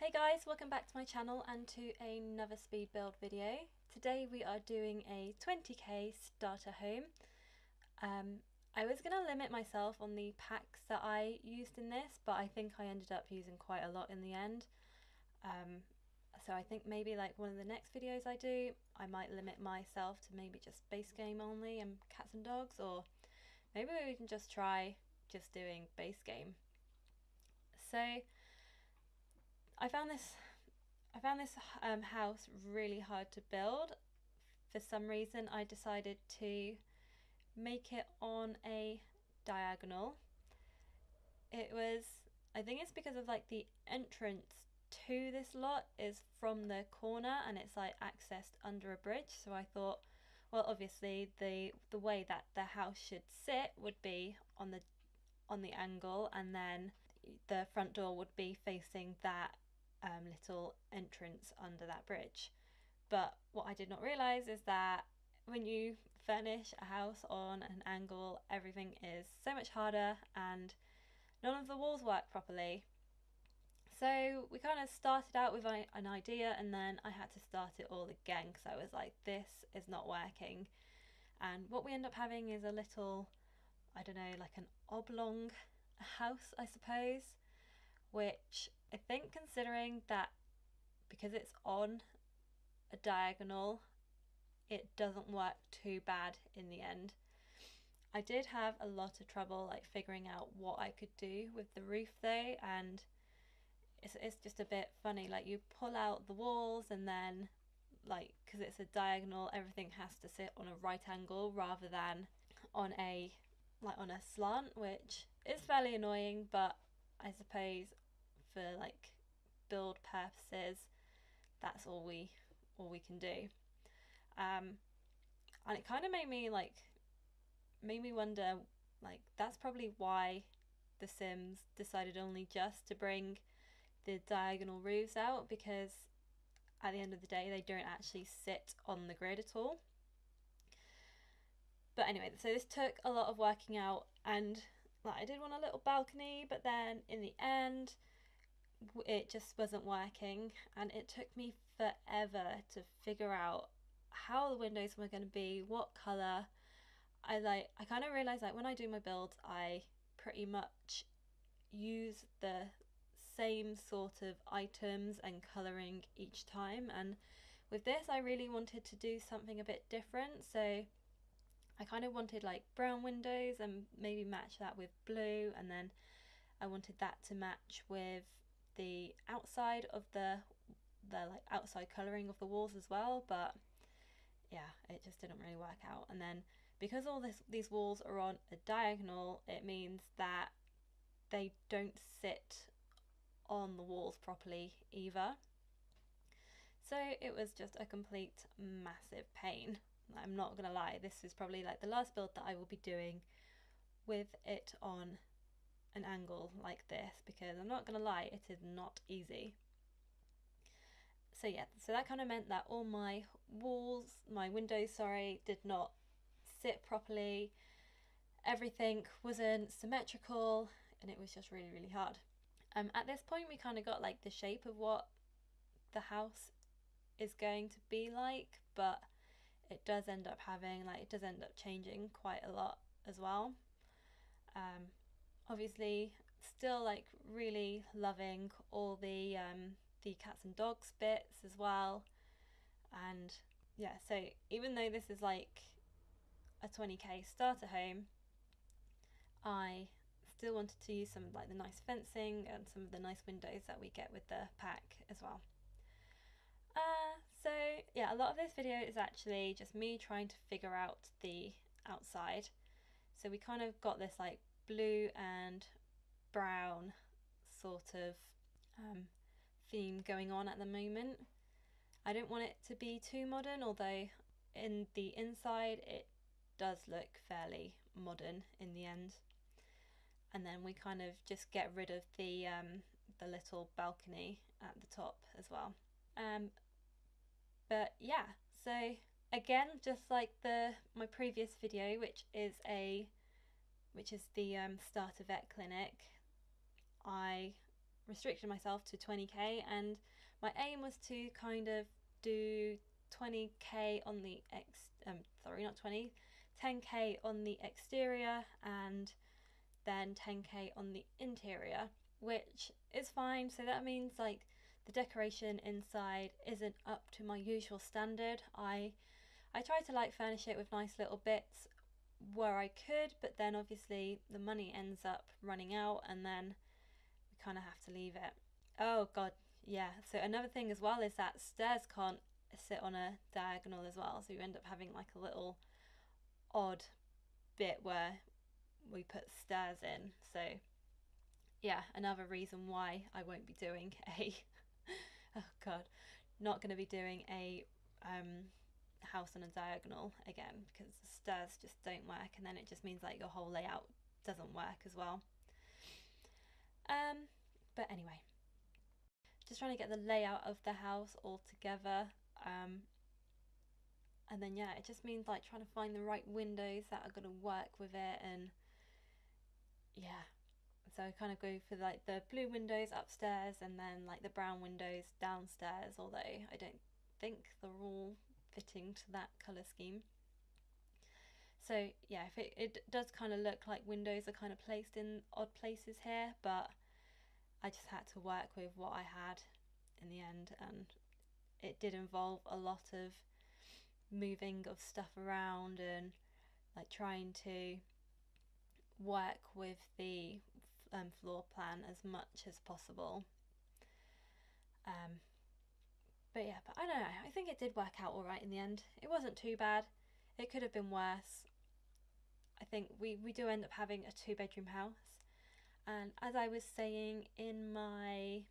Hey guys, welcome back to my channel and to another speed build video. Today we are doing a 20k starter home. I was going to limit myself on the packs that I used in this, but I think I ended up using quite a lot in the end. So I think maybe like one of the next videos I do, I might limit myself to maybe just base game only and cats and dogs, or maybe we can just try just doing base game. So I found this house really hard to build. For some reason I decided to make it on a diagonal. I think it's because of like the entrance to this lot is from the corner and it's like accessed under a bridge, so I thought, well, obviously the way that the house should sit would be on the angle, and then the front door would be facing that little entrance under that bridge. But what I did not realise is that when you furnish a house on an angle, everything is so much harder and none of the walls work properly. So we kind of started out with an idea, and then I had to start it all again because I was like, this is not working. And what we end up having is a little, I don't know, like an oblong house, I suppose, which I think, considering that because it's on a diagonal, it doesn't work too bad in the end. I did have a lot of trouble like figuring out what I could do with the roof though, and it's just a bit funny, like you pull out the walls and then, like, because it's a diagonal, everything has to sit on a right angle rather than on a slant, which is fairly annoying, but I suppose for like build purposes that's all we can do. And it kind of made me wonder, like, that's probably why The Sims decided only just to bring the diagonal roofs out, because at the end of the day they don't actually sit on the grid at all. But anyway, so this took a lot of working out, and like, I did want a little balcony, but then in the end it just wasn't working, and it took me forever to figure out how the windows were going to be, what colour. I kind of realised, like, when I do my builds I pretty much use the same sort of items and colouring each time, and with this I really wanted to do something a bit different, so I kind of wanted like brown windows and maybe match that with blue, and then I wanted that to match with the outside of the like outside colouring of the walls as well. But yeah, it just didn't really work out. And then because all these walls are on a diagonal, it means that they don't sit on the walls properly either. So it was just a complete massive pain. I'm not gonna lie, this is probably like the last build that I will be doing with it on an angle like this, because I'm not gonna lie, it is not easy. So yeah, so that kind of meant that all my windows, did not sit properly. Everything wasn't symmetrical, and it was just really, really hard. At this point we kind of got like the shape of what the house is going to be like, but it does end up changing quite a lot as well. Obviously still like really loving all the cats and dogs bits as well. And yeah, so even though this is like a 20k starter home, I still wanted to use some of like the nice fencing and some of the nice windows that we get with the pack as well. So yeah, a lot of this video is actually just me trying to figure out the outside. So we kind of got this like blue and brown sort of theme going on at the moment. I don't want it to be too modern, although in the inside it does look fairly modern in the end. And then we kind of just get rid of the little balcony at the top as well. But yeah, so again, just like my previous video, which is the starter vet clinic, I restricted myself to 20k, and my aim was to kind of do 20k on the sorry, not 20, 10k on the exterior and then 10k on the interior, which is fine. So that means like the decoration inside isn't up to my usual standard. I try to like furnish it with nice little bits where I could, but then obviously the money ends up running out and then we kind of have to leave it. Oh god, yeah. So another thing as well is that stairs can't sit on a diagonal as well, so you end up having like a little odd bit where we put stairs in. So yeah, another reason why I won't be doing a oh god, not going to be doing a house on a diagonal again, because the stairs just don't work, and then it just means like your whole layout doesn't work as well. But anyway, just trying to get the layout of the house all together, and then yeah, it just means like trying to find the right windows that are going to work with it. And yeah, so I kind of go for like the blue windows upstairs and then like the brown windows downstairs, although I don't think they're all fitting to that colour scheme. So yeah, if it does kind of look like windows are kind of placed in odd places here, but I just had to work with what I had in the end, and it did involve a lot of moving of stuff around and like trying to work with the floor plan as much as possible. But yeah, but I don't know, I think it did work out alright in the end. It wasn't too bad. It could have been worse. I think we do end up having a 2-bedroom house, and as I was saying in my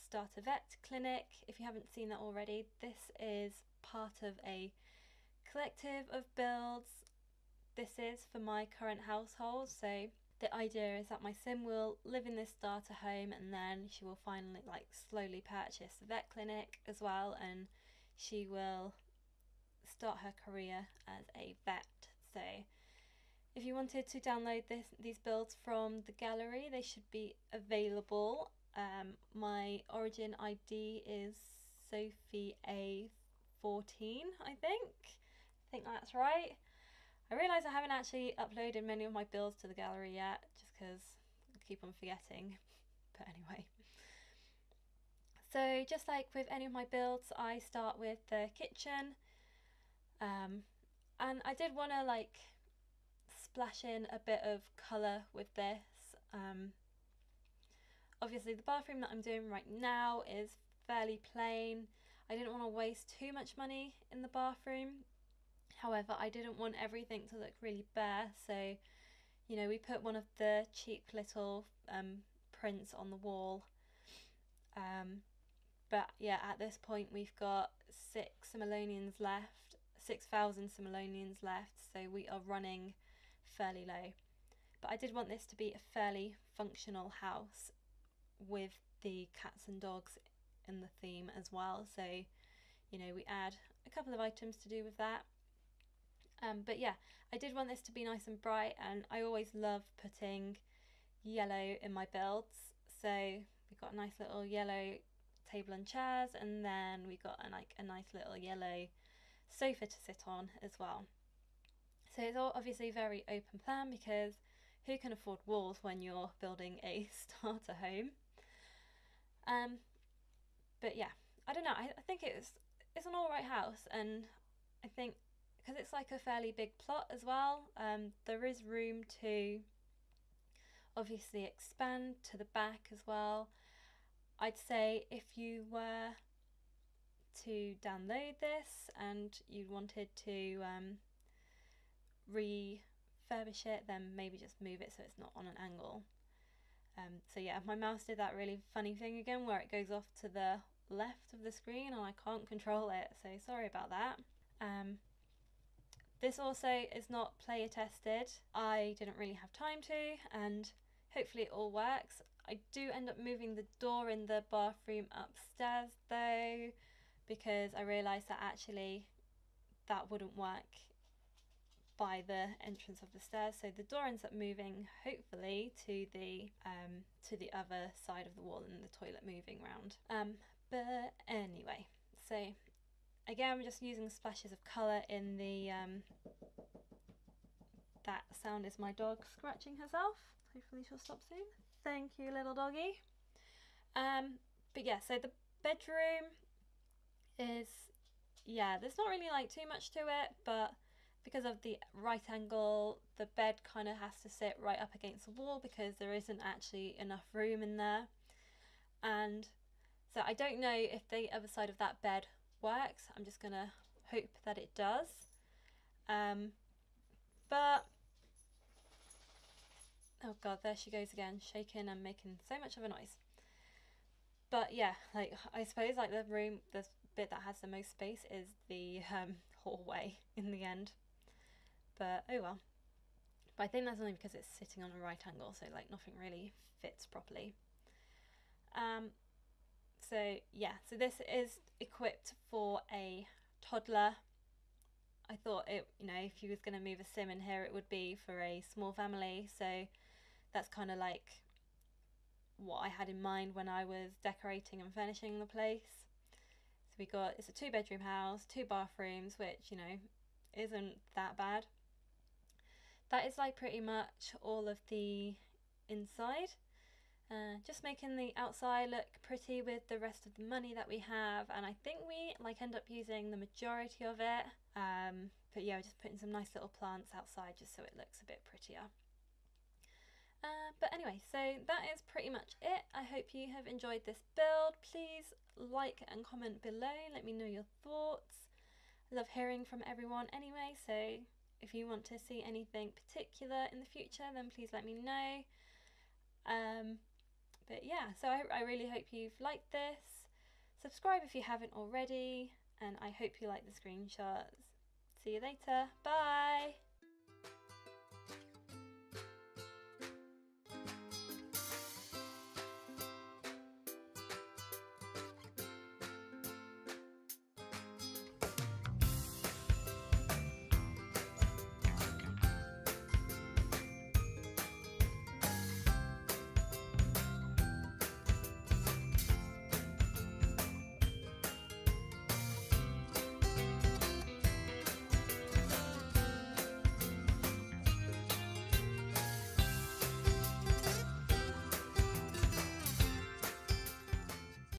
starter vet clinic, if you haven't seen that already, this is part of a collective of builds. This is for my current household, so the idea is that my sim will live in this starter home, and then she will finally like slowly purchase the vet clinic as well, and she will start her career as a vet. So if you wanted to download these builds from the gallery, they should be available. My origin ID is Sophie A14, I think that's right. I realise I haven't actually uploaded many of my builds to the gallery yet, just because I keep on forgetting. But anyway, so just like with any of my builds, I start with the kitchen, and I did want to like splash in a bit of colour with this. Obviously the bathroom that I'm doing right now is fairly plain. I didn't want to waste too much money in the bathroom. However, I didn't want everything to look really bare, so you know, we put one of the cheap little prints on the wall. But yeah, at this point we've got 6,000 simoleons left, so we are running fairly low. But I did want this to be a fairly functional house with the cats and dogs in the theme as well, so you know, we add a couple of items to do with that. But yeah, I did want this to be nice and bright, and I always love putting yellow in my builds. So we've got a nice little yellow table and chairs, and then we got a nice little yellow sofa to sit on as well. So it's all obviously very open plan, because who can afford walls when you're building a starter home? But yeah, I don't know, I think it's an alright house, and I think because it's like a fairly big plot as well, there is room to obviously expand to the back as well. I'd say if you were to download this and you wanted to refurbish it, then maybe just move it so it's not on an angle. So yeah, my mouse did that really funny thing again where it goes off to the left of the screen and I can't control it, so sorry about that. This also is not player tested. I didn't really have time to, and hopefully it all works. I do end up moving the door in the bathroom upstairs though, because I realised that actually that wouldn't work by the entrance of the stairs, so the door ends up moving hopefully to the other side of the wall, and the toilet moving round. But anyway, so again we're just using splashes of colour in the that sound is my dog scratching herself. Hopefully she'll stop soon. Thank you, little doggy. But yeah, so the bedroom is, yeah, there's not really like too much to it, but because of the right angle, the bed kind of has to sit right up against the wall because there isn't actually enough room in there. And so I don't know if the other side of that bed works. I'm just gonna hope that it does. But oh god, there she goes again, shaking and making so much of a noise. But yeah, like I suppose like the bit that has the most space is the hallway in the end. But oh well. But I think that's only because it's sitting on a right angle, so like nothing really fits properly. So yeah, so this is equipped for a toddler. I thought it, you know, if you was going to move a sim in here, it would be for a small family. So that's kind of like what I had in mind when I was decorating and furnishing the place. So it's a 2-bedroom house, 2 bathrooms, which, you know, isn't that bad. That is like pretty much all of the inside. Just making the outside look pretty with the rest of the money that we have, and I think we like end up using the majority of it. But yeah, just putting some nice little plants outside just so it looks a bit prettier. But anyway, so that is pretty much it. I hope you have enjoyed this build. Please like and comment below, let me know your thoughts. I love hearing from everyone anyway, so if you want to see anything particular in the future, then please let me know. But yeah, so I really hope you've liked this. Subscribe if you haven't already, and I hope you like the screenshots. See you later. Bye!